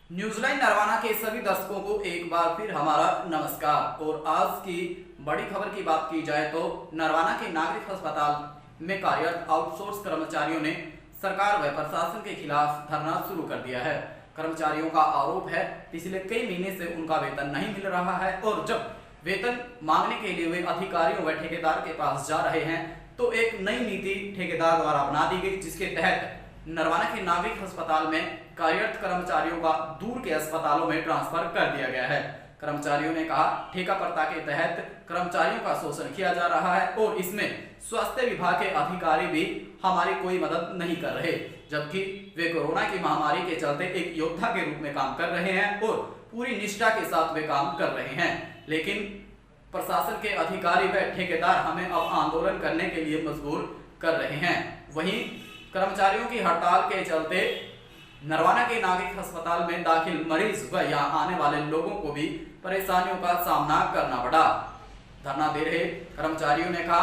New Zealand Narwana के सभी दर्शकों को एक बार फिर हमारा नमस्कार। और आज की बड़ी खबर की बात की जाए तो नरवाना के नागरिक अस्पताल में कार्यरत आउटसोर्स कर्मचारियों ने सरकार व प्रशासन के खिलाफ धरना शुरू कर दिया है। कर्मचारियों का आरोप है पिछले कई महीने से उनका वेतन नहीं मिल रहा है और जब वेतन मांगने के लिए वे अधिकारियों व ठेकेदार के पास जा रहे हैं तो एक नई नीति ठेकेदार द्वारा बना दी गई, जिसके तहत नरवाना के नागरिक अस्पताल में कार्यरत कर्मचारियों का दूर के अस्पतालों में ट्रांसफर कर दिया गया है। कर्मचारियों ने कहा ठेका प्रथा के तहत कर्मचारियों का शोषण किया जा रहा है और इसमें स्वास्थ्य विभाग के अधिकारी भी हमारी कोई मदद नहीं कर रहे, जबकि वे कोरोना की महामारी के चलते एक योद्धा के रूप में काम कर रहे हैं और पूरी निष्ठा के साथ वे काम कर रहे हैं। लेकिन प्रशासन के अधिकारी व ठेकेदार हमें अब आंदोलन करने के लिए मजबूर कर रहे हैं। वहीं कर्मचारियों की हड़ताल के चलते नरवाना के नागरिक अस्पताल में दाखिल मरीज व यहाँ आने वाले लोगों को भी परेशानियों का सामना करना पड़ा। धरना दे रहे कर्मचारियों ने कहा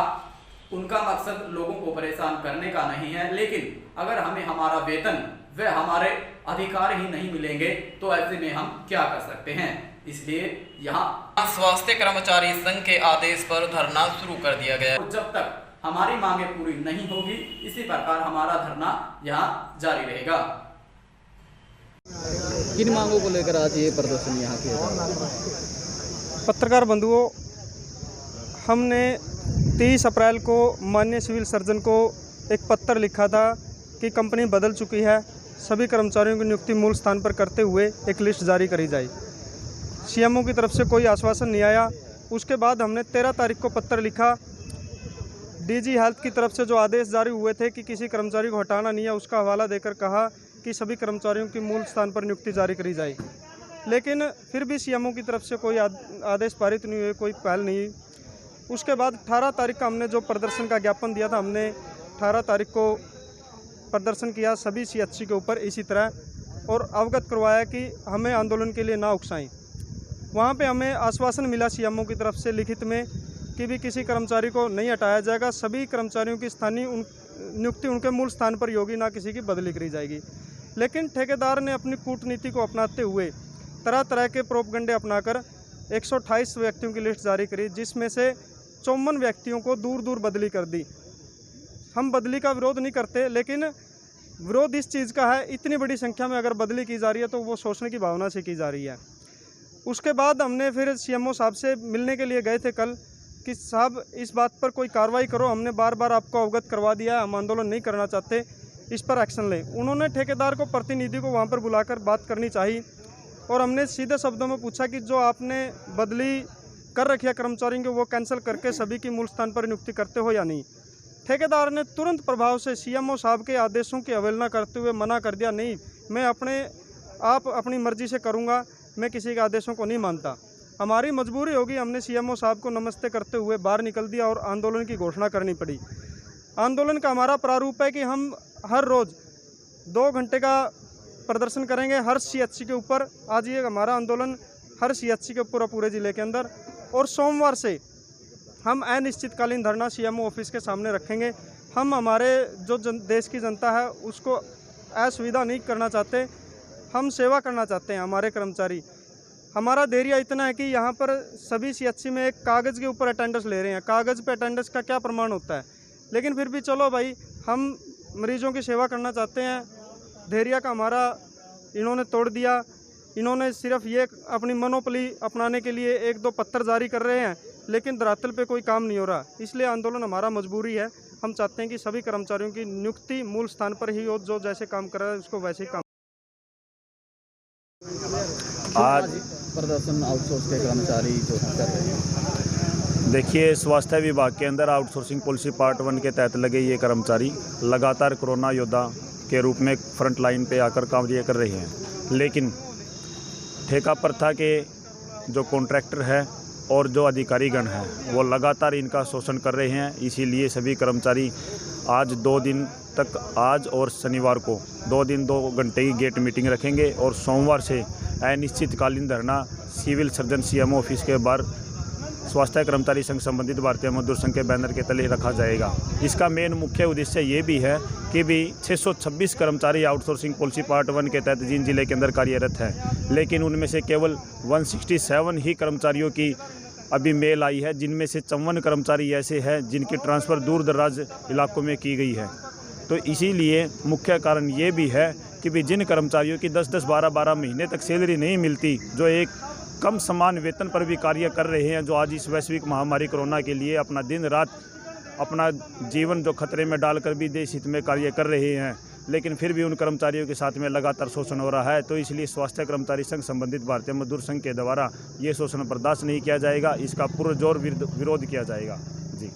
उनका मकसद लोगों को परेशान करने का नहीं है, लेकिन अगर हमें हमारा वेतन व हमारे अधिकार ही नहीं मिलेंगे तो ऐसे में हम क्या कर सकते हैं। इसलिए यहाँ स्वास्थ्य कर्मचारी संघ के आदेश पर धरना शुरू कर दिया गया है। जब तक हमारी मांगे पूरी नहीं होगी इसी प्रकार हमारा धरना यहाँ जारी रहेगा। किन मांगों को लेकर आज ये प्रदर्शन यहाँ किया जा रहा है? पत्रकार बंधुओं, हमने 23 अप्रैल को माननीय सिविल सर्जन को एक पत्र लिखा था कि कंपनी बदल चुकी है, सभी कर्मचारियों की नियुक्ति मूल स्थान पर करते हुए एक लिस्ट जारी करी जाए। सीएमओ की तरफ से कोई आश्वासन नहीं आया। उसके बाद हमने 13 तारीख को पत्र लिखा। डीजी हेल्थ की तरफ से जो आदेश जारी हुए थे कि किसी कर्मचारी को हटाना नहीं है, उसका हवाला देकर कहा कि सभी कर्मचारियों की मूल स्थान पर नियुक्ति जारी करी जाए। लेकिन फिर भी सीएमओ की तरफ से कोई आदेश पारित नहीं हुए, कोई पहल नहीं। उसके बाद 18 तारीख का हमने जो प्रदर्शन का ज्ञापन दिया था, हमने 18 तारीख को प्रदर्शन किया सभी सीएचसी के ऊपर इसी तरह, और अवगत करवाया कि हमें आंदोलन के लिए ना उकसाएं। वहाँ पे हमें आश्वासन मिला सीएमओ की तरफ से लिखित में कि भी किसी कर्मचारी को नहीं हटाया जाएगा, सभी कर्मचारियों की स्थानीय नियुक्ति उनके मूल स्थान पर होगी, ना किसी की बदली करी जाएगी। लेकिन ठेकेदार ने अपनी कूटनीति को अपनाते हुए तरह तरह के प्रोपगंडे अपनाकर 128 व्यक्तियों की लिस्ट जारी करी, जिसमें से 54 व्यक्तियों को दूर दूर बदली कर दी। हम बदली का विरोध नहीं करते, लेकिन विरोध इस चीज़ का है इतनी बड़ी संख्या में अगर बदली की जा रही है तो वो शोषण की भावना से की जा रही है। उसके बाद हमने फिर सीएमओ साहब से मिलने के लिए गए थे कल कि साहब इस बात पर कोई कार्रवाई करो, हमने बार बार आपको अवगत करवा दिया है, हम आंदोलन नहीं करना चाहते, इस पर एक्शन लें। उन्होंने ठेकेदार को प्रतिनिधि को वहाँ पर बुलाकर बात करनी चाहिए और हमने सीधे शब्दों में पूछा कि जो आपने बदली कर रखी है कर्मचारियों को वो कैंसिल करके सभी की मूल स्थान पर नियुक्ति करते हो या नहीं। ठेकेदार ने तुरंत प्रभाव से सीएमओ साहब के आदेशों की अवहेलना करते हुए मना कर दिया, नहीं मैं अपनी मर्जी से करूँगा, मैं किसी के आदेशों को नहीं मानता, हमारी मजबूरी होगी। हमने सीएमओ साहब को नमस्ते करते हुए बाहर निकल दिया और आंदोलन की घोषणा करनी पड़ी। आंदोलन का हमारा प्रारूप है कि हम हर रोज़ 2 घंटे का प्रदर्शन करेंगे हर सीएचसी के ऊपर। आज ये हमारा आंदोलन हर सीएचसी के ऊपर पूरे ज़िले के अंदर, और सोमवार से हम अनिश्चितकालीन धरना सीएमओ ऑफिस के सामने रखेंगे। हम हमारे जो देश की जनता है उसको असुविधा नहीं करना चाहते, हम सेवा करना चाहते हैं। हमारे कर्मचारी, हमारा धैर्य इतना है कि यहाँ पर सभी सीएचसी में एक कागज़ के ऊपर अटेंडेंस ले रहे हैं। कागज़ पे अटेंडेंस का क्या प्रमाण होता है, लेकिन फिर भी चलो भाई, हम मरीजों की सेवा करना चाहते हैं। धैर्य का हमारा इन्होंने तोड़ दिया। इन्होंने सिर्फ ये अपनी मोनोपोली अपनाने के लिए 1-2 पत्र जारी कर रहे हैं, लेकिन धरातल पे कोई काम नहीं हो रहा। इसलिए आंदोलन हमारा मजबूरी है। हम चाहते हैं कि सभी कर्मचारियों की नियुक्ति मूल स्थान पर ही हो, जो जैसे काम कर रहा है उसको वैसे ही काम। आज प्रदर्शन आउटसोर्स के कर्मचारी जो कर रहे हैं, देखिए, स्वास्थ्य विभाग के अंदर आउटसोर्सिंग पॉलिसी पार्ट 1 के तहत लगे ये कर्मचारी लगातार कोरोना योद्धा के रूप में फ्रंट लाइन पे आकर कार्य कर रहे हैं, लेकिन ठेका प्रथा के जो कॉन्ट्रैक्टर है और जो अधिकारीगण हैं वो लगातार इनका शोषण कर रहे हैं। इसीलिए सभी कर्मचारी आज 2 दिन तक, आज और शनिवार को 2 दिन 2 घंटे की गेट मीटिंग रखेंगे और सोमवार से अनिश्चितकालीन धरना सिविल सर्जन सीएमओ ऑफिस के बाहर स्वास्थ्य कर्मचारी संघ संबंधित भारतीय मजदूर संघ के बैनर के तले रखा जाएगा। इसका मेन मुख्य उद्देश्य ये भी है कि भी 626 कर्मचारी आउटसोर्सिंग पॉलिसी पार्ट 1 के तहत जींद जिले के अंदर कार्यरत हैं, लेकिन उनमें से केवल 167 ही कर्मचारियों की अभी मेल आई है, जिनमें से 54 कर्मचारी ऐसे हैं जिनकी ट्रांसफ़र दूर दराज इलाकों में की गई है। तो इसीलिए मुख्य कारण ये भी है कि भी जिन कर्मचारियों की 10-10, 12-12 महीने तक सैलरी नहीं मिलती, जो एक कम समान वेतन पर भी कार्य कर रहे हैं, जो आज इस वैश्विक महामारी कोरोना के लिए अपना दिन रात अपना जीवन जो खतरे में डालकर भी देश हित में कार्य कर रहे हैं, लेकिन फिर भी उन कर्मचारियों के साथ में लगातार शोषण हो रहा है। तो इसलिए स्वास्थ्य कर्मचारी संघ संबंधित भारतीय मजदूर संघ के द्वारा ये शोषण बर्दाश्त नहीं किया जाएगा, इसका पुरजोर विरोध किया जाएगा। जी।